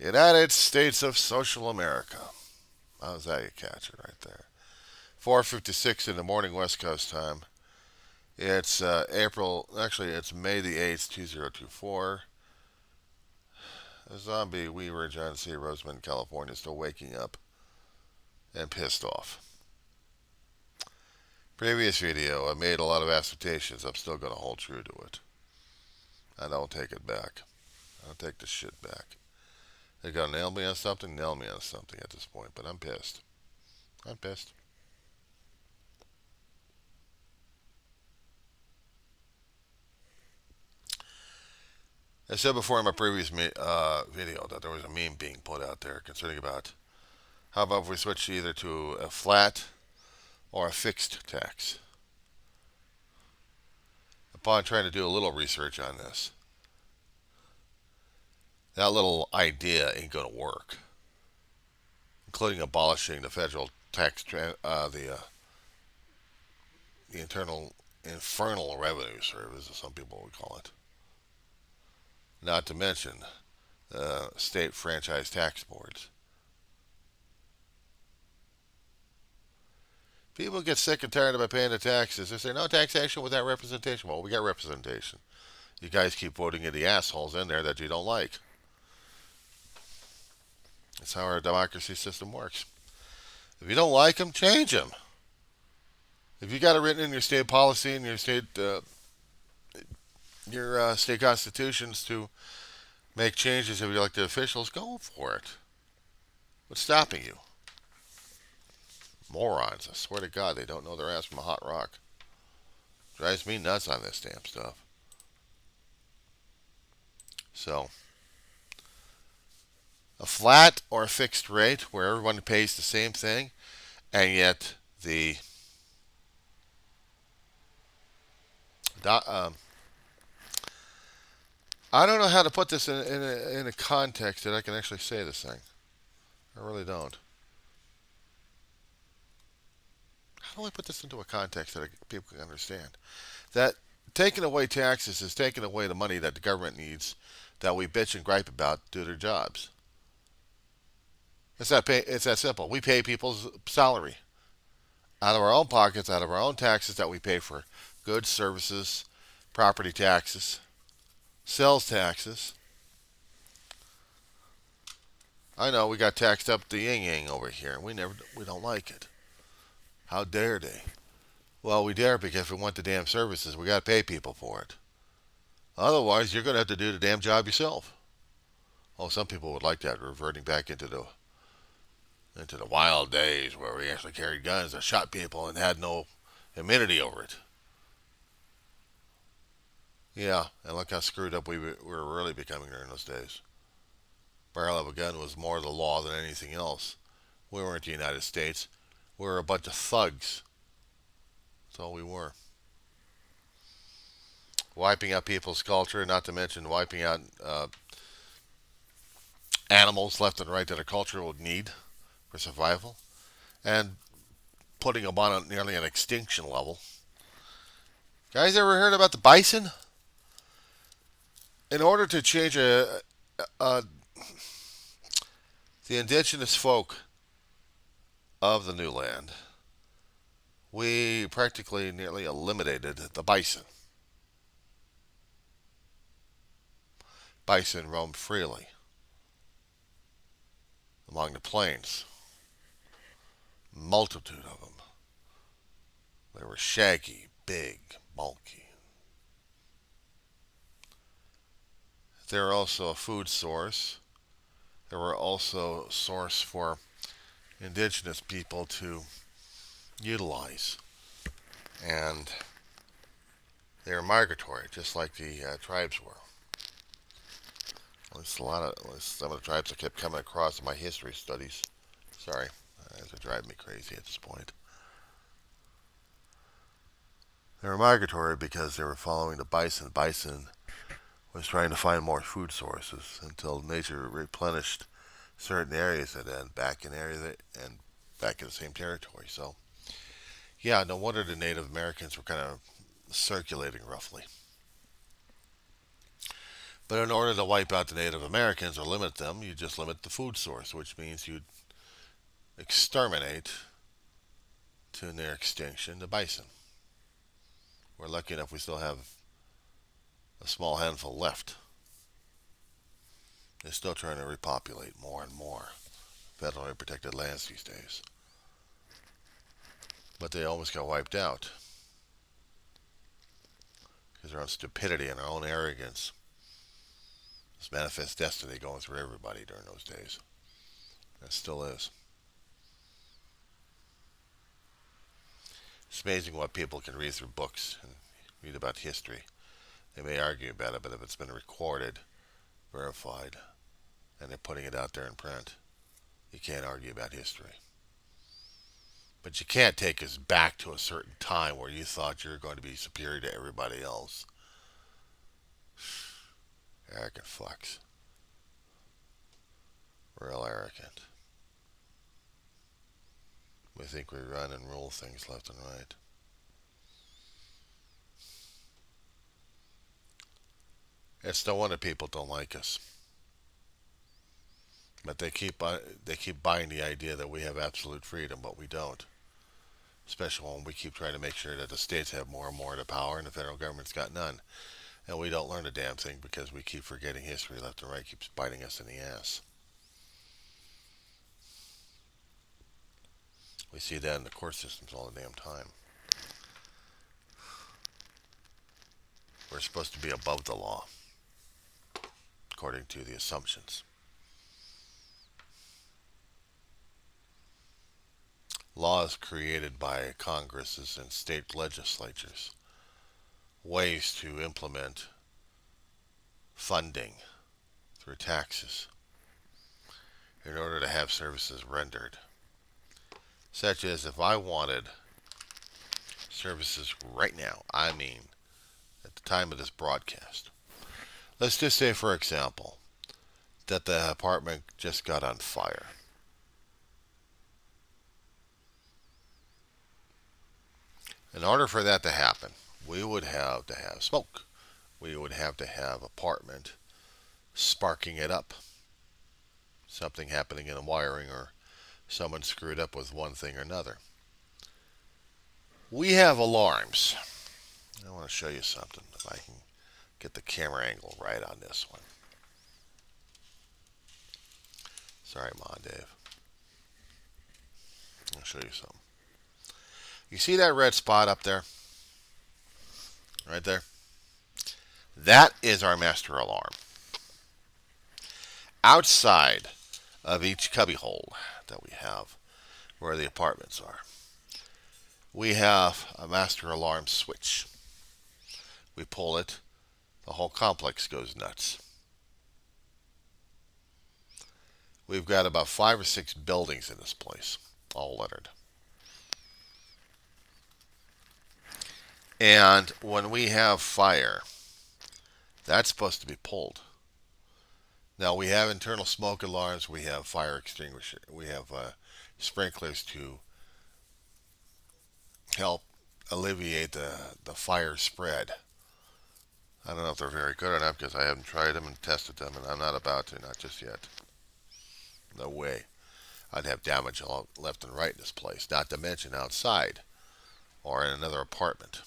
United States of Social America. How's that you catch it right there? 4:56 in the morning West Coast time. It's it's May the 8th, 2024. A zombie Weaver, John C. Roseman, California, still waking up and pissed off. Previous video, I made a lot of assertions. I'm still going to hold true to it. I don't take it back. I don't take the shit back. They're going to nail me on something, nail me on something at this point, but I'm pissed. I'm pissed. I said before in my previous video that there was a meme being put out there concerning about how about if we switch either to a flat or a fixed tax. Upon trying to do a little research on this, that little idea ain't going to work, including abolishing the federal the internal infernal revenue service, as some people would call it. Not to mention state franchise tax boards. People get sick and tired of paying the taxes. They say no taxation without representation. Well, we got representation. You guys keep voting in the assholes in there that you don't like. That's how our democracy system works. If you don't like them, change them. If you got it written in your state policy and your state constitutions to make changes if you elected officials, go for it. What's stopping you? Morons. I swear to God, they don't know their ass from a hot rock. Drives me nuts on this damn stuff. So, a flat or a fixed rate where everyone pays the same thing, and yet I don't know how to put this in a context that I can actually say this thing. I really don't. How do I put this into a context that people can understand? That taking away taxes is taking away the money that the government needs that we bitch and gripe about to do their jobs. It's that simple. We pay people's salary out of our own pockets, out of our own taxes that we pay for goods, services, property taxes, sales taxes. I know we got taxed up the yin yang over here. We don't like it. How dare they? Well, we dare because if we want the damn services, we got to pay people for it. Otherwise, you're going to have to do the damn job yourself. Oh, some people would like that, reverting back into the wild days where we actually carried guns and shot people and had no immunity over it. Yeah, and look how screwed up we were really becoming during those days. Barrel of a gun was more the law than anything else. We weren't the United States. We were a bunch of thugs. That's all we were. Wiping out people's culture, not to mention wiping out animals left and right that a culture would need for survival, and putting them on nearly an extinction level. Guys, ever heard about the bison? In order to change a the indigenous folk of the new land, we practically nearly eliminated the bison. Bison roamed freely among the plains. Multitude of them. They were shaggy, big, bulky. They were also a food source. They were also a source for indigenous people to utilize. And they were migratory, just like the tribes were. At least some of the tribes I kept coming across in my history studies. Sorry, they're driving me crazy at this point. They were migratory because they were following the bison. Bison was trying to find more food sources until nature replenished certain areas and then back in back in the same territory. So, yeah, no wonder the Native Americans were kind of circulating roughly. But in order to wipe out the Native Americans or limit them, you just limit the food source, which means you exterminate to near extinction the bison. We're lucky enough we still have a small handful left. They're still trying to repopulate more and more federally protected lands these days. But they almost got wiped out because their own stupidity and their own arrogance. This manifest destiny going through everybody during those days. It still is. It's amazing what people can read through books and read about history. They may argue about it, but if it's been recorded, verified, and they're putting it out there in print, you can't argue about history. But you can't take us back to a certain time where you thought you were going to be superior to everybody else. Arrogant fucks. Real arrogant. We think we run and rule things left and right. It's no wonder people don't like us. But they keep buying the idea that we have absolute freedom, but we don't. Especially when we keep trying to make sure that the states have more and more of the power and the federal government's got none. And we don't learn a damn thing because we keep forgetting history left and right, keeps biting us in the ass. We see that in the court systems all the damn time. We're supposed to be above the law, according to the assumptions. Laws created by Congresses and state legislatures, ways to implement funding through taxes in order to have services rendered. Such as if I wanted services right now, I mean at the time of this broadcast. Let's just say, for example, that the apartment just got on fire. In order for that to happen, we would have to have smoke. We would have to have apartment sparking it up. Something happening in the wiring or someone screwed up with one thing or another. We have alarms. I want to show you something if I can get the camera angle right on this one. Sorry, Ma and Dave. I'll show you something. You see that red spot up there? Right there? That is our master alarm. Outside of each cubbyhole that we have, where the apartments are, we have a master alarm switch. We pull it, the whole complex goes nuts. We've got about 5 or 6 buildings in this place, all lettered. And when we have fire, that's supposed to be pulled. Now we have internal smoke alarms, we have fire extinguisher, we have sprinklers to help alleviate the fire spread. I don't know if they're very good or not because I haven't tried them and tested them, and I'm not about to, not just yet. No way. I'd have damage all left and right in this place, not to mention outside or in another apartment.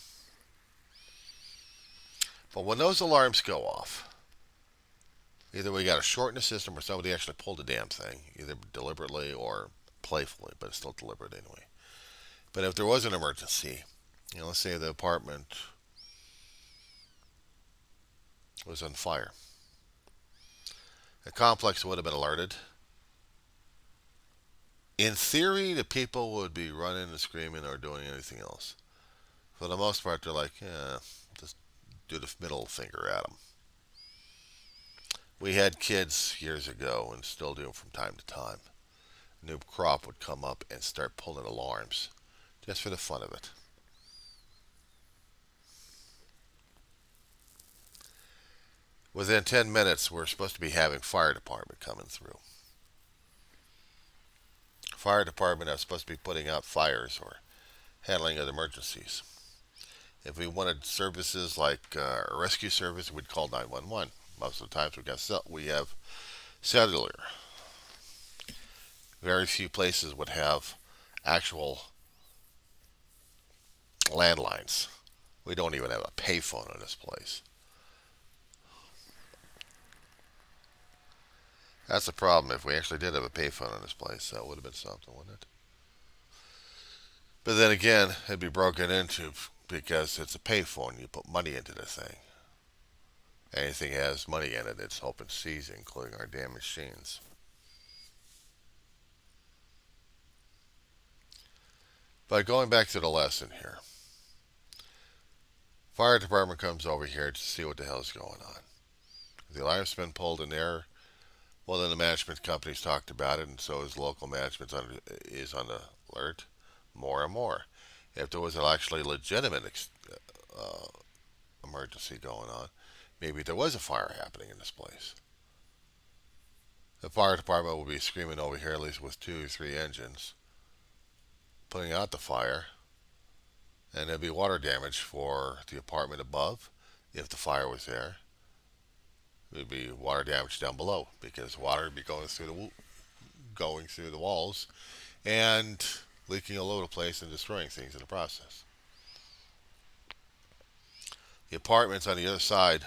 But when those alarms go off, either we got a short in the system or somebody actually pulled the damn thing, either deliberately or playfully, but it's still deliberate anyway. But if there was an emergency, let's say the apartment was on fire, the complex would have been alerted. In theory, the people would be running and screaming or doing anything else. For the most part, they're like, yeah, just do the middle finger at them. We had kids years ago, and still do from time to time. A new crop would come up and start pulling alarms, just for the fun of it. Within 10 minutes, we're supposed to be having fire department coming through. Fire department are supposed to be putting out fires or handling of emergencies. If we wanted services like a rescue service, we'd call 911. Most of the times we have cellular. Very few places would have actual landlines. We don't even have a payphone in this place. That's the problem. If we actually did have a payphone in this place, that would have been something, wouldn't it? But then again, it'd be broken into because it's a payphone. You put money into the thing. Anything that has money in it, it's open season, including our damn machines. But going back to the lesson here, fire department comes over here to see what the hell is going on. If the alarm's been pulled in there, well, then the management company's talked about it, and so is local management is on the alert more and more. If there was an actually legitimate uh, emergency going on, maybe there was a fire happening in this place. The fire department will be screaming over here, at least with 2 or 3 engines, putting out the fire, and there'd be water damage for the apartment above if the fire was there. There'd be water damage down below because water would be going through the walls and leaking all over the place and destroying things in the process. The apartments on the other side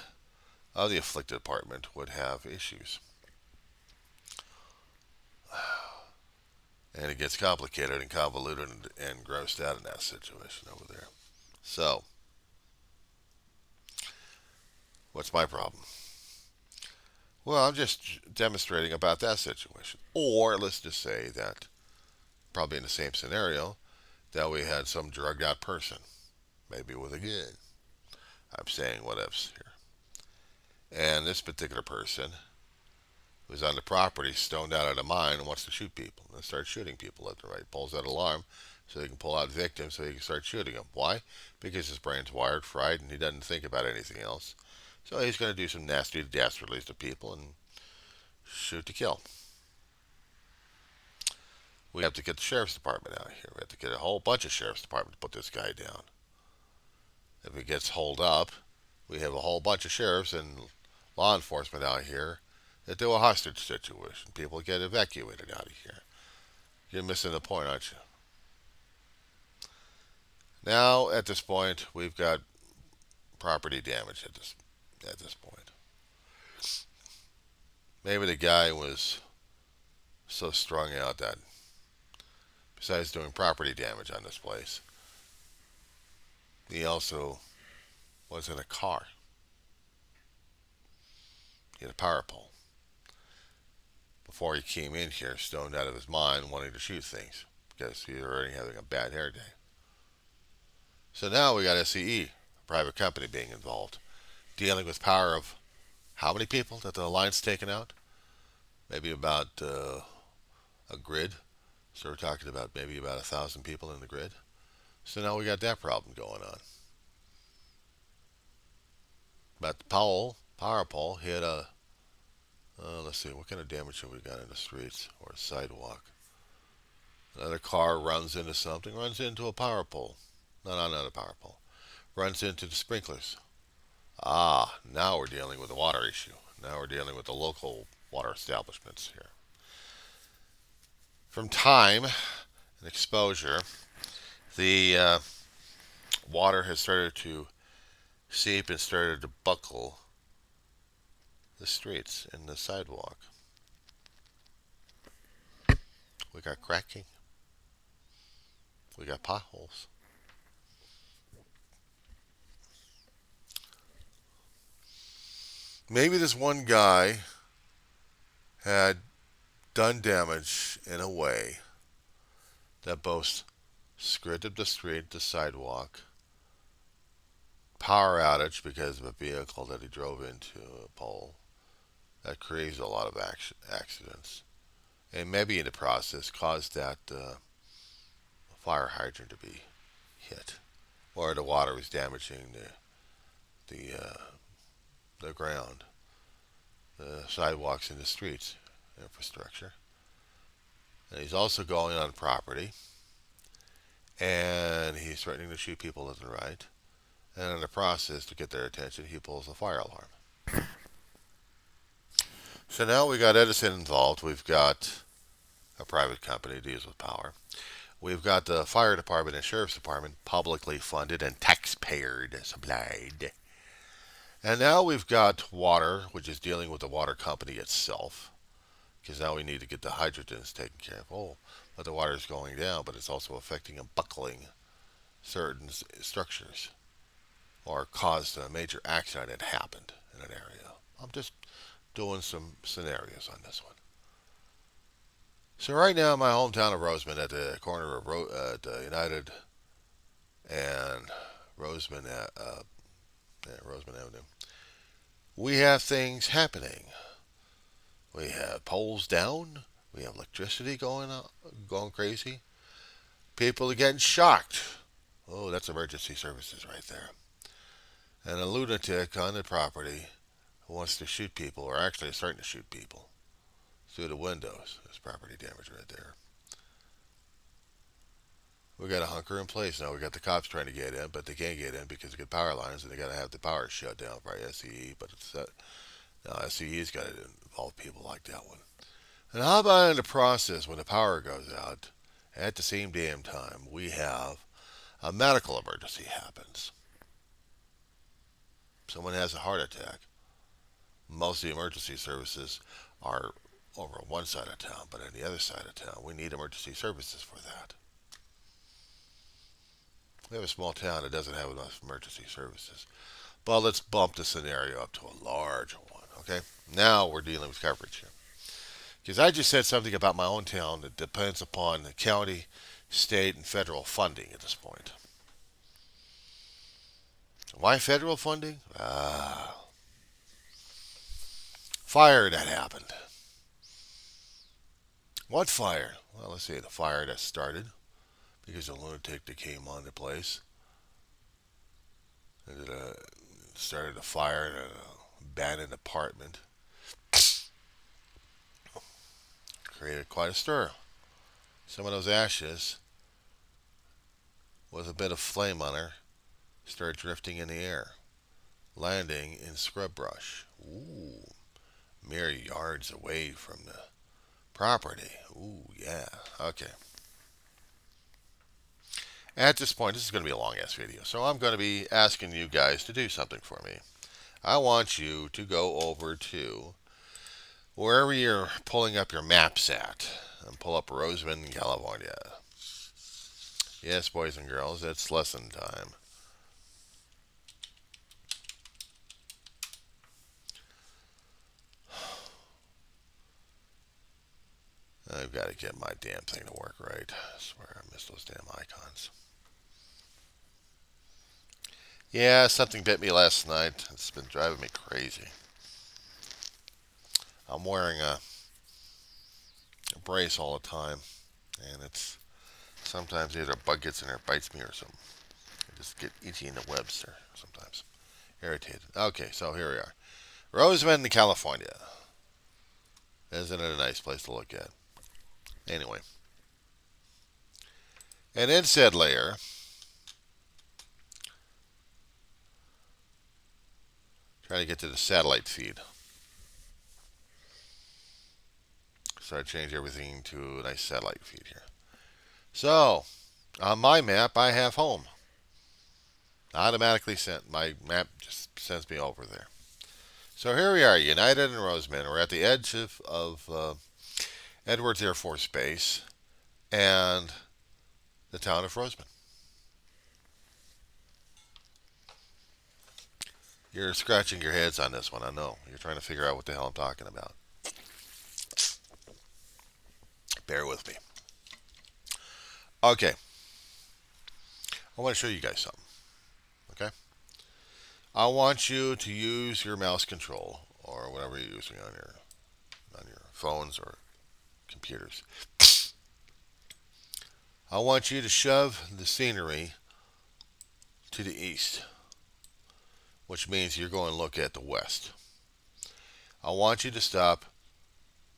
of the afflicted apartment would have issues. And it gets complicated and convoluted and grossed out in that situation over there. So, what's my problem? Well, I'm just demonstrating about that situation. Or let's just say that, probably in the same scenario, that we had some drugged out person, maybe with a gun. I'm saying what ifs here. And this particular person who's on the property, stoned out of the mind, and wants to shoot people. And starts shooting people left and right. Pulls out alarm so he can pull out victims so he can start shooting them. Why? Because his brain's wired, fried, and he doesn't think about anything else. So he's going to do some nasty, dastardly to people and shoot to kill. We have to get the sheriff's department out here. We have to get a whole bunch of sheriff's department to put this guy down. If he gets holed up, we have a whole bunch of sheriffs and law enforcement out here that do a hostage situation. People get evacuated out of here. You're missing the point, aren't you? Now, at this point, we've got property damage at this point. Maybe the guy was so strung out that besides doing property damage on this place, he also was in a car. He had a power pole. Before he came in here, stoned out of his mind, wanting to shoot things because he was already having a bad hair day. So now we got SCE, a private company, being involved, dealing with power of how many people that the line's taken out? Maybe about a grid. So we're talking about maybe about 1,000 people in the grid. So now we got that problem going on. But the power pole hit let's see, what kind of damage have we got in the streets or a sidewalk? Another car runs into something, runs into a power pole. No, not a power pole. Runs into the sprinklers. Ah, now we're dealing with a water issue. Now we're dealing with the local water establishments here. From time and exposure, the water has started to seep and started to buckle the streets and the sidewalk. We got cracking. We got potholes. Maybe this one guy had done damage in a way that both skirted the street, the sidewalk, power outage because of a vehicle that he drove into a pole. That creates a lot of accidents. And maybe in the process caused that fire hydrant to be hit. Or the water was damaging the ground, the sidewalks and the streets infrastructure. And he's also going on property, and he's threatening to shoot people left and right. And in the process, to get their attention, he pulls a fire alarm. So now we got Edison involved. We've got a private company that deals with power. We've got the fire department and sheriff's department publicly funded and taxpayer supplied. And now we've got water, which is dealing with the water company itself. Because now we need to get the hydrogens taken care of. Oh, but the water is going down, but it's also affecting and buckling certain structures or caused a major accident that happened in an area. I'm just doing some scenarios on this one. So right now, in my hometown of Roseman, at the corner of United and Roseman, Roseman Avenue, we have things happening. We have poles down. We have electricity going crazy. People are getting shocked. Oh, that's emergency services right there. And a lunatic on the property who wants to shoot people, or actually is starting to shoot people through the windows. There's property damage right there. We got a hunker in place now. We got the cops trying to get in, but they can't get in because they got power lines and they got to have the power shut down by SCE. But it's now SCE's got to involve people like that one. And how about in the process when the power goes out? At the same damn time, we have a medical emergency happens. Someone has a heart attack. Most of the emergency services are over on one side of town, but on the other side of town, we need emergency services for that. We have a small town that doesn't have enough emergency services. But let's bump the scenario up to a larger one, okay? Now we're dealing with coverage here. Because I just said something about my own town that depends upon the county, state, and federal funding at this point. Why federal funding? Fire that happened. What fire? Well, let's say the fire that started because a lunatic that came on the place and started a fire in an abandoned apartment. Created quite a stir. Some of those ashes, with a bit of flame on her, started drifting in the air, landing in scrub brush. Ooh, mere yards away from the property. Ooh, yeah. Okay. At this point, this is going to be a long ass video, so I'm going to be asking you guys to do something for me. I want you to go over to wherever you're pulling up your maps at and pull up Roseman, California. Yes, boys and girls, it's lesson time. I've got to get my damn thing to work right. I swear I missed those damn icons. Yeah, something bit me last night. It's been driving me crazy. I'm wearing a brace all the time, and it's sometimes either a bug gets in there, bites me, or something. I just get itchy in the webs there sometimes. Irritated. Okay, so here we are. Roseman, California. Isn't it a nice place to look at? Anyway. And in said layer, trying to get to the satellite feed. So I changed everything to a nice satellite feed here. So, on my map, I have home. Automatically sent. My map just sends me over there. So here we are, United and Roseman. We're at the edge of Edwards Air Force Base and the town of Roseman. You're scratching your heads on this one, I know. You're trying to figure out what the hell I'm talking about. Bear with me. Okay. I want to show you guys something. Okay? I want you to use your mouse control or whatever you're using on your phones or computers. I want you to shove the scenery to the east, which means you're going to look at the west. I want you to stop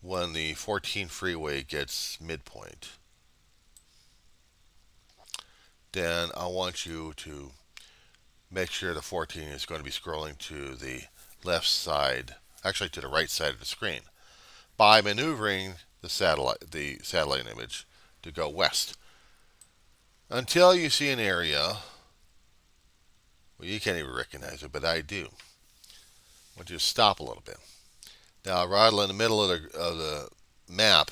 when the 14 freeway gets midpoint. Then I want you to make sure the 14 is going to be scrolling to the left side, actually to the right side of the screen. by maneuvering the satellite image to go west until you see an area. Well, you can't even recognize it, but I do. I want you to stop a little bit. Now, right in the middle of the map,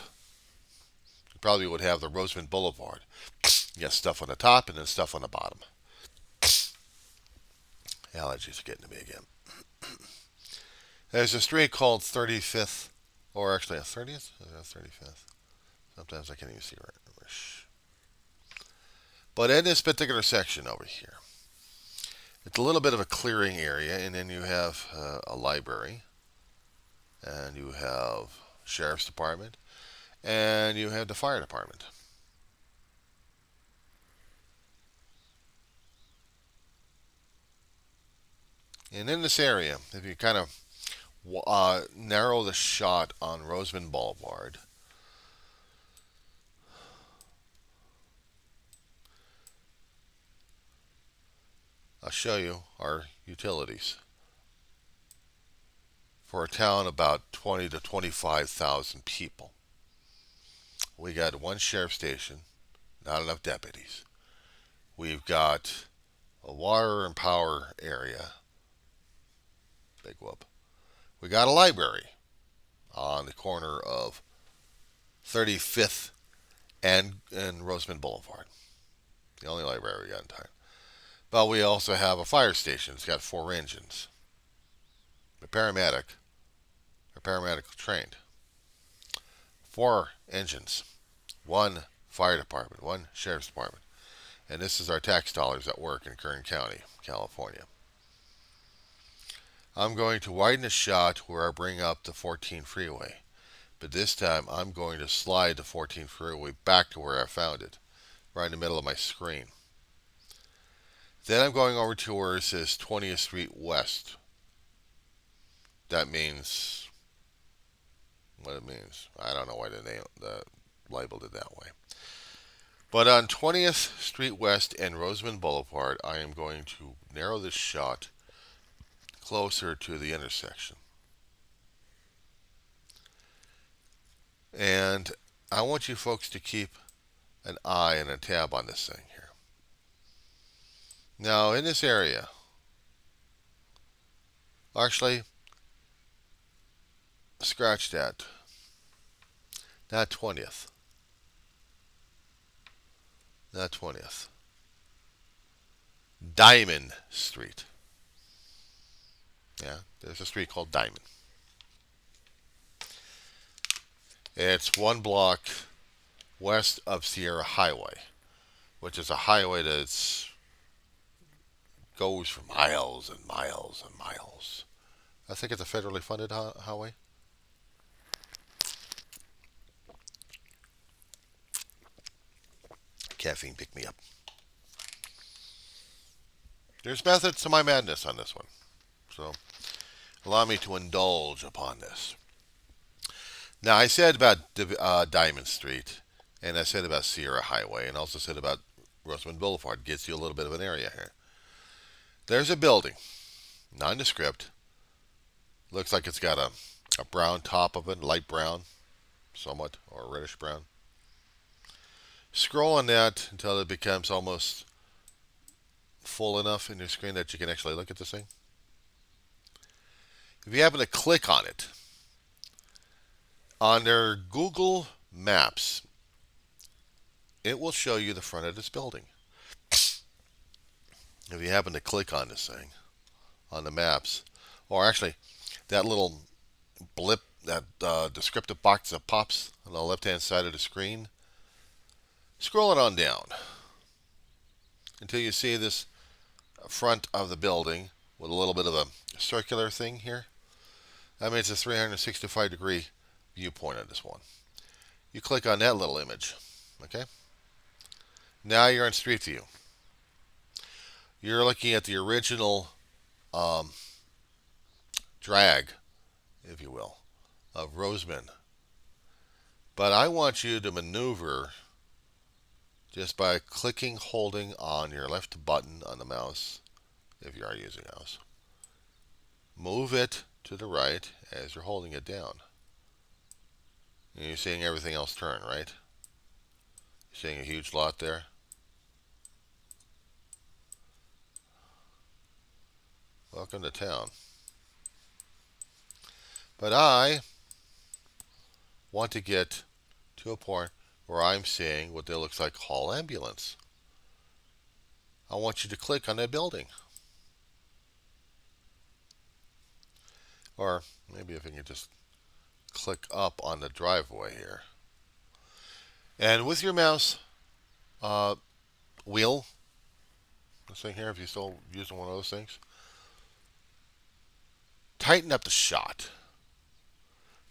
you probably would have the Roseman Boulevard. You got stuff on the top and then stuff on the bottom. Allergies are getting to me again. There's a street called 35th, or actually a 30th? 35th. Sometimes I can't even see right. But in this particular section over here, it's a little bit of a clearing area, and then you have a library, and you have sheriff's department, and you have the fire department. And in this area, if you kind of narrow the shot on Roseman Boulevard, I'll show you our utilities. For a town about 20 to 25,000 people, we got one sheriff station, not enough deputies. We've got a water and power area, big whoop. We got a library on the corner of 35th and Roseman Boulevard. The only library we got in town. But we also have a fire station. It's got 4 engines. A paramedic trained. 4 engines. 1 fire department. 1 sheriff's department. And this is our tax dollars at work in Kern County, California. I'm going to widen the shot where I bring up the 14 freeway. But this time I'm going to slide the 14 freeway back to where I found it. Right in the middle of my screen. Then I'm going over to where it says 20th Street West. That means what it means. I don't know why the labeled it that way. But on 20th Street West and Roseman Boulevard, I am going to narrow this shot closer to the intersection. And I want you folks to keep an eye and a tab on this thing here. Now, in this area, actually, scratch that. Not 20th. Not 20th. Diamond Street. Yeah, there's a street called Diamond. It's 1 block west of Sierra Highway, which is a highway that goes for miles and miles and miles. I think it's a federally funded highway. Caffeine picked me up. There's methods to my madness on this one. So allow me to indulge upon this. Now, I said about Diamond Street, and I said about Sierra Highway, and also said about Roseman Boulevard. Gives you a little bit of an area here. There's a building, nondescript. Looks like it's got a brown top of it, light brown, somewhat, or reddish brown. Scroll on that until it becomes almost full enough in your screen that you can actually look at this thing. If you happen to click on it, under Google Maps, it will show you the front of this building. If you happen to click on this thing, on the maps, or actually that little blip, that descriptive box that pops on the left-hand side of the screen, scroll it on down until you see this front of the building with a little bit of a circular thing here. That means it's a 365-degree viewpoint of this one. You click on that little image, okay? Now you're in Street View. You're looking at the original drag, if you will, of Roseman. But I want you to maneuver just by holding on your left button on the mouse, if you are using a mouse. Move it to the right as you're holding it down. And you're seeing everything else turn, right? You're seeing a huge lot there. Welcome to town. But I want to get to a point where I'm seeing what that looks like hall ambulance. I want you to click on that building. Or maybe if you can just click up on the driveway here. And with your mouse uh, wheel, this thing here, if you're still using one of those things, tighten up the shot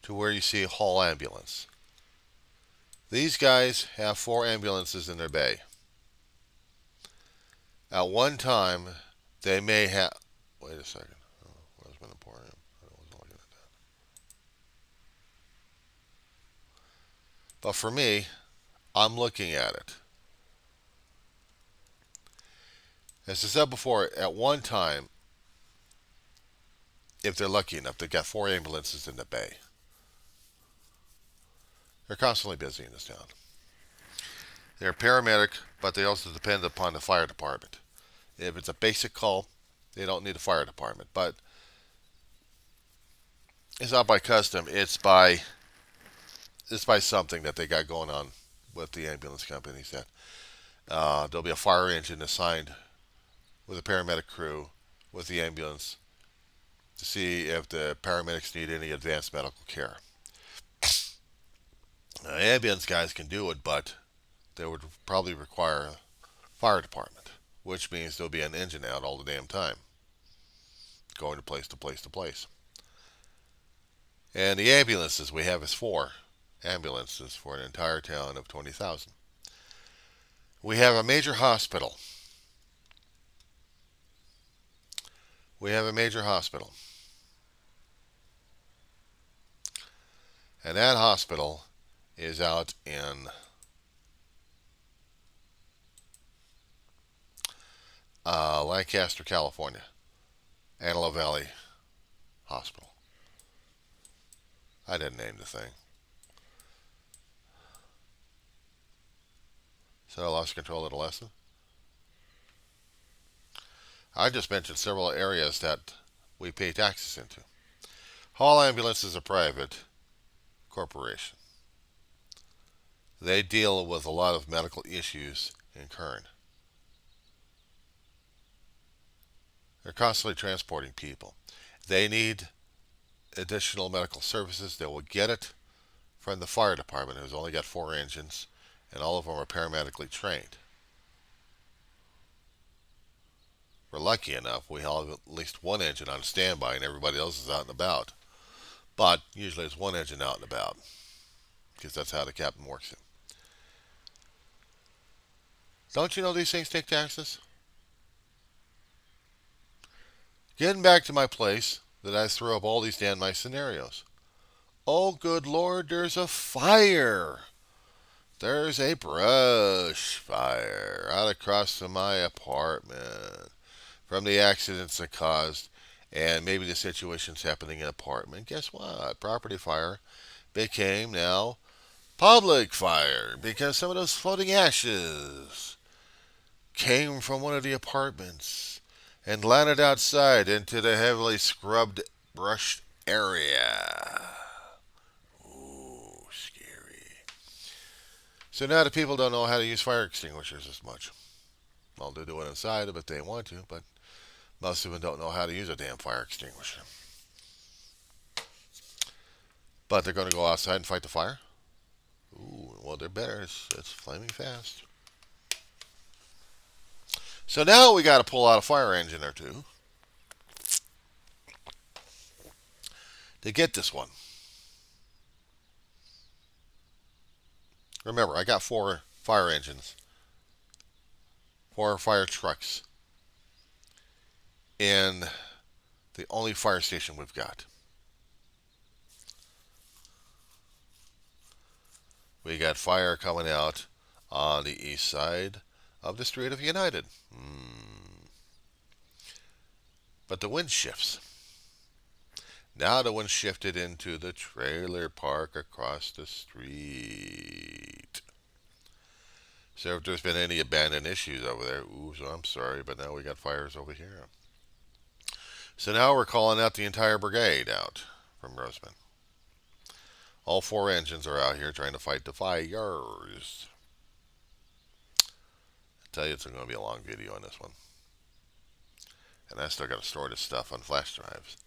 to where you see hall ambulance. These guys have 4 ambulances in their bay. At one time, they may have. Wait a second. Oh, where's my emporium? I wasn't looking at that. But for me, I'm looking at it. As I said before, at one time, if they're lucky enough, they've got 4 ambulances in the bay. They're constantly busy in this town. They're paramedic, but they also depend upon the fire department. If it's a basic call, they don't need a fire department. But it's not by custom. It's by something that they got going on with the ambulance companies. That there'll be a fire engine assigned with a paramedic crew with the ambulance to see if the paramedics need any advanced medical care. Ambulance guys can do it, but they would probably require a fire department, which means there'll be an engine out all the damn time, going to place to place to place. And the ambulances we have is 4 ambulances for an entire town of 20,000. We have a major hospital. We have a major hospital. And that hospital is out in Lancaster, California. Antelope Valley Hospital. I didn't name the thing. So I lost control of the lesson. I just mentioned several areas that we pay taxes into. Hall Ambulance is a private corporation. They deal with a lot of medical issues in Kern. They're constantly transporting people. They need additional medical services. They will get it from the fire department, who's only got 4 engines, and all of them are paramedically trained. We're lucky enough, we have at least 1 engine on standby and everybody else is out and about. But usually it's 1 engine out and about, because that's how the captain works it. Don't you know these things take taxes? Getting back to my place that I threw up all these damn nice scenarios. Oh, good Lord, there's a fire. There's a brush fire out across from my apartment from the accidents it caused, and maybe the situation's happening in an apartment. Guess what? Property fire became now public fire because some of those floating ashes came from one of the apartments and landed outside into the heavily scrubbed, brushed area. Ooh, scary. So now the people don't know how to use fire extinguishers as much. Well, they do it inside if they want to, but most of them don't know how to use a damn fire extinguisher. But they're going to go outside and fight the fire? Ooh, well, they're better. It's flaming fast. So now we got to pull out a fire engine or two to get this one. Remember, I got 4 fire engines, 4 fire trucks in the only fire station we've got. We got fire coming out on the east side of the Street of United. But the wind shifts. Now the one shifted into the trailer park across the street. So if there's been any abandoned issues over there, ooh, so I'm sorry, but now we got fires over here. So now we're calling out the entire brigade out from Roseman. All four engines are out here trying to fight the fires. I tell you, it's going to be a long video on this one. And I still got to store this stuff on flash drives.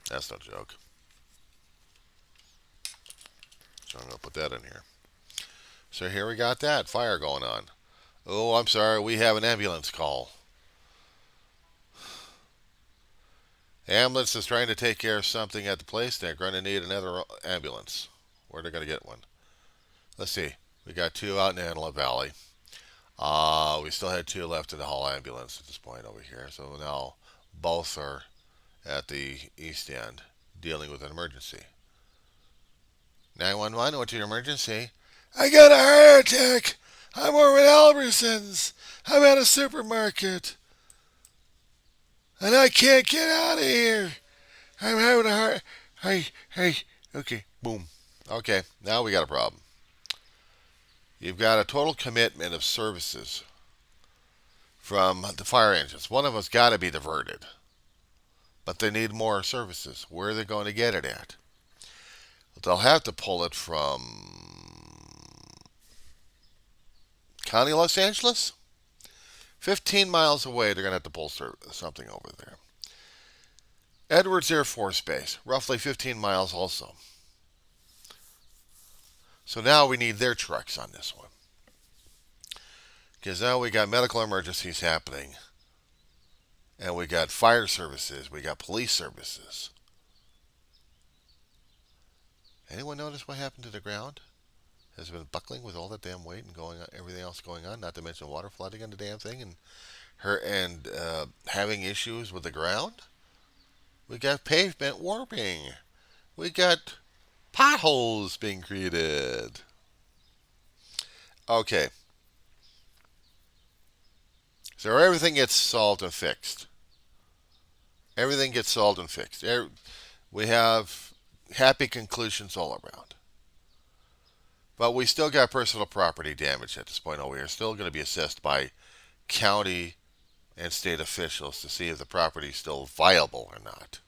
That's no joke. So I'm going to put that in here. So here we got that fire going on. Oh, I'm sorry, we have an ambulance call. Ambulance is trying to take care of something at the place. They're going to need another ambulance. Where are they going to get one? Let's see. We got two out in Antelope Valley. We still had two left in the Hall ambulance at this point over here. So now both are at the east end dealing with an emergency. 911, what's your emergency? I got a heart attack. I'm over at Albertsons. I'm at a supermarket. And I can't get out of here. I'm having a heart. Hey. Okay, boom. Okay, now we got a problem. You've got a total commitment of services from the fire engines. One of them's got to be diverted. But they need more services. Where are they going to get it at? They'll have to pull it from County Los Angeles. 15 miles away, they're going to have to pull something over there. Edwards Air Force Base, roughly 15 miles also. So now we need their trucks on this one. Because now we got medical emergencies happening. And we got fire services. We got police services. Anyone notice what happened to the ground? Has it been buckling with all that damn weight and going on, everything else going on? Not to mention water flooding on the damn thing and having issues with the ground. We got pavement warping. We got potholes being created. Okay. So everything gets solved and fixed. Everything gets solved and fixed. We have happy conclusions all around. But we still got personal property damage at this point. We are still going to be assessed by county and state officials to see if the property is still viable or not.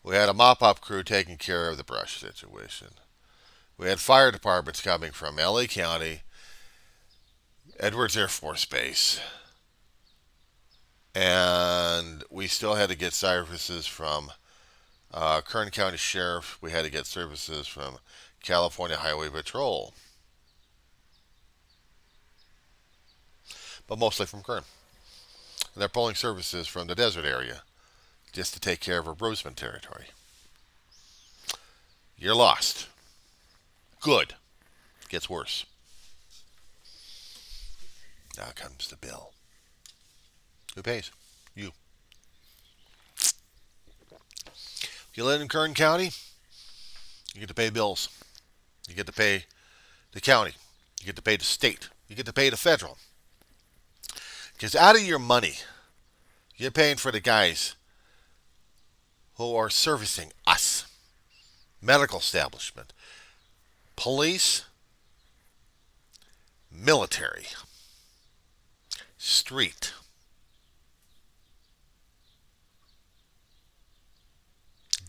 We had a mop-up crew taking care of the brush situation. We had fire departments coming from LA County, Edwards Air Force Base, and we still had to get services from Kern County Sheriff. We had to get services from California Highway Patrol, but mostly from Kern. And they're pulling services from the desert area just to take care of our Roseman territory. You're lost. Good. Gets worse. Now comes the bill. Who pays? You. If you live in Kern County, you get to pay bills. You get to pay the county. You get to pay the state. You get to pay the federal. Because out of your money, you're paying for the guys who are servicing us. Medical establishment, police, military, street.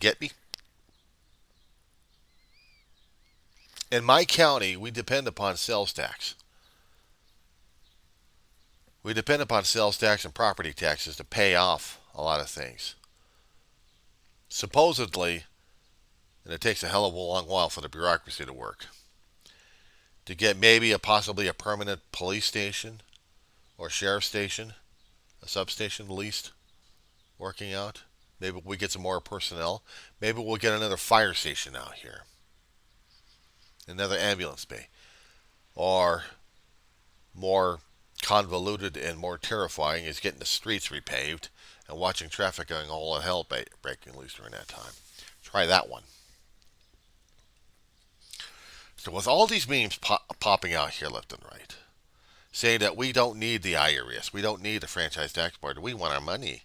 Get me? In my county, we depend upon sales tax. We depend upon sales tax and property taxes to pay off a lot of things. Supposedly, and it takes a hell of a long while for the bureaucracy to work, to get maybe possibly a permanent police station or sheriff station, a substation at least, working out. Maybe we get some more personnel. Maybe we'll get another fire station out here. Another ambulance bay. Or more convoluted and more terrifying is getting the streets repaved and watching traffic going all in hell breaking loose during that time. Try that one. So with all these memes popping out here left and right, saying that we don't need the IRS, we don't need the franchise tax board, we want our money.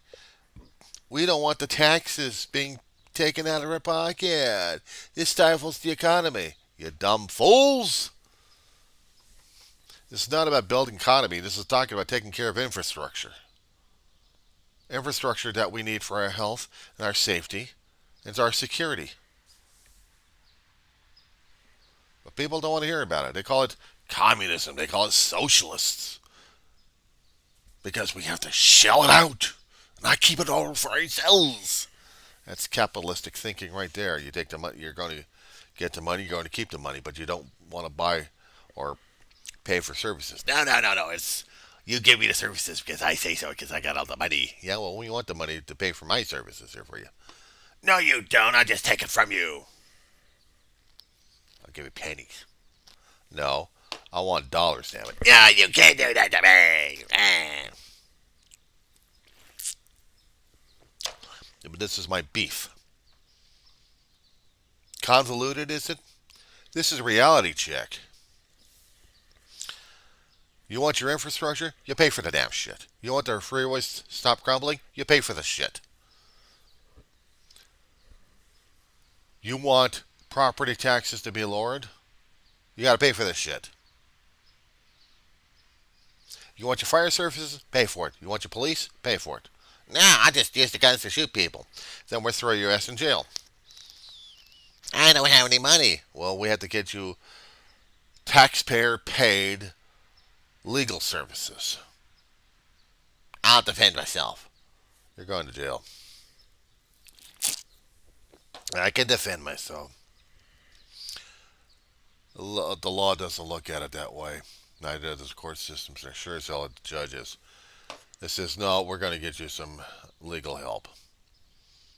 We don't want the taxes being taken out of our pocket. This stifles the economy. You dumb fools! This is not about building economy. This is talking about taking care of infrastructure. Infrastructure that we need for our health and our safety and our security. But people don't want to hear about it. They call it communism. They call it socialists. Because we have to shell it out, not keep it all for ourselves. That's capitalistic thinking right there. You take the money, you're going to get the money, you're going to keep the money, but you don't want to buy or pay for services. No, no, no, no. It's you give me the services because I say so because I got all the money. Yeah, well, we want the money to pay for my services here for you. No, you don't. I'll just take it from you. I'll give you pennies. No, I want dollars, damn it. No, you can't do that to me. But this is my beef. Convoluted, is it? This is a reality check. You want your infrastructure? You pay for the damn shit. You want the freeways to stop crumbling? You pay for the shit. You want property taxes to be lowered? You got to pay for this shit. You want your fire services? Pay for it. You want your police? Pay for it. Nah, I just use the guns to shoot people. Then we'll throw your ass in jail. I don't have any money. Well, we have to get you taxpayer paid legal services. I'll defend myself. You're going to jail. I can defend myself. The law doesn't look at it that way. Neither does the court systems. They're sure as hell at the judges. It says, no, we're going to get you some legal help.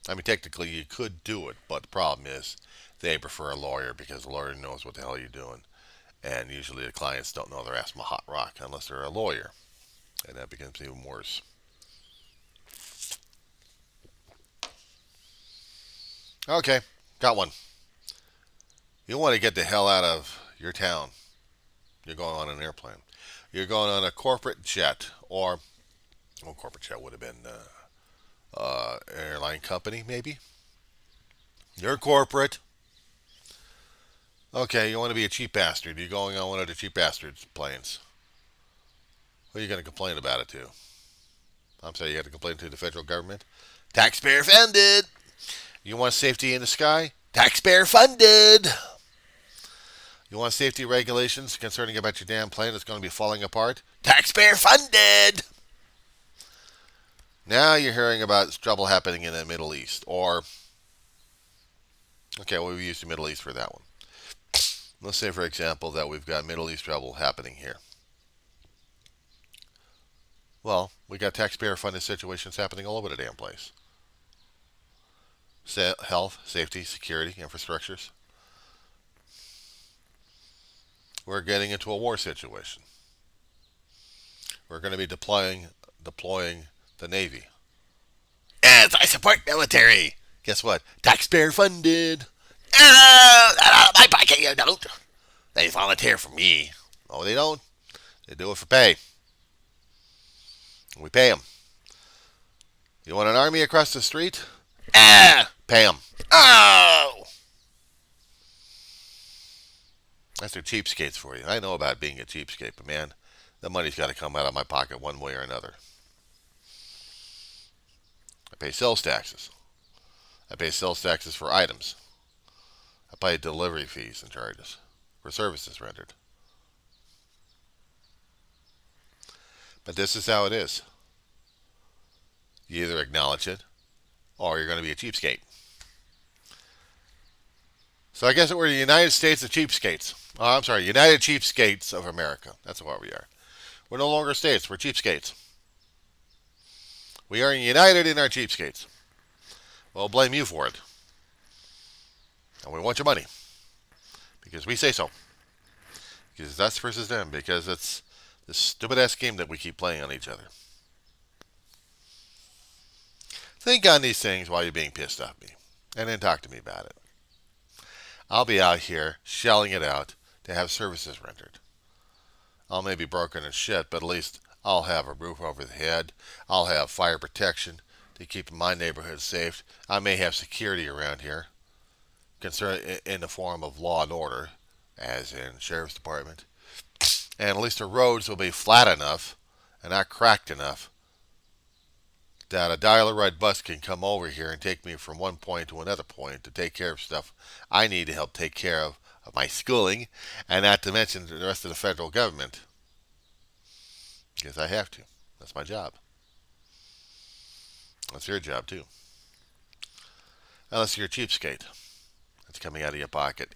I mean, technically, you could do it, but the problem is they prefer a lawyer because a lawyer knows what the hell you're doing. And usually the clients don't know their ass from a hot rock unless they're a lawyer. And that becomes even worse. Okay, got one. You want to get the hell out of your town. You're going on an airplane. You're going on a corporate jet, or well, corporate jet would have been airline company, maybe. You're corporate. Okay, you want to be a cheap bastard. You're going on one of the cheap bastards planes. Who are you going to complain about it to? I'm sorry, you got to complain to the federal government? Taxpayer funded. You want safety in the sky? Taxpayer funded. You want safety regulations concerning about your damn plane that's going to be falling apart? Taxpayer funded. Now you're hearing about trouble happening in the Middle East. Or, okay, well, we used the Middle East for that one. Let's say, for example, that we've got Middle East trouble happening here. Well, we got taxpayer-funded situations happening all over the damn place. Health, safety, security, infrastructures. We're getting into a war situation. We're going to be deploying the Navy. Yes, I support military. Guess what? Taxpayer funded. Out of my pocket, you don't. They volunteer for me. No, they don't. They do it for pay. We pay them. You want an army across the street? Pay them. Oh! That's their cheapskates for you. I know about being a cheapskate, but man, the money's got to come out of my pocket one way or another. I pay sales taxes. I pay sales taxes for items. I pay delivery fees and charges for services rendered. But this is how it is. You either acknowledge it, or you're going to be a cheapskate. So I guess we're the United States of cheapskates. Oh, I'm sorry, United Cheapskates of America. That's what we are. We're no longer states. We're cheapskates. We are united in our cheapskates. We'll blame you for it. And we want your money. Because we say so. Because it's us versus them. Because it's this stupid-ass game that we keep playing on each other. Think on these things while you're being pissed off at me. And then talk to me about it. I'll be out here shelling it out to have services rendered. I'll maybe broken and shit, but at least I'll have a roof over the head. I'll have fire protection to keep my neighborhood safe. I may have security around here, concern in the form of law and order, as in sheriff's department. And at least the roads will be flat enough and not cracked enough that a dial-a-ride bus can come over here and take me from one point to another point to take care of stuff I need to help take care of my schooling, and not to mention the rest of the federal government. Because I have to. That's my job. That's your job, too. Unless you're a cheapskate. That's coming out of your pocket.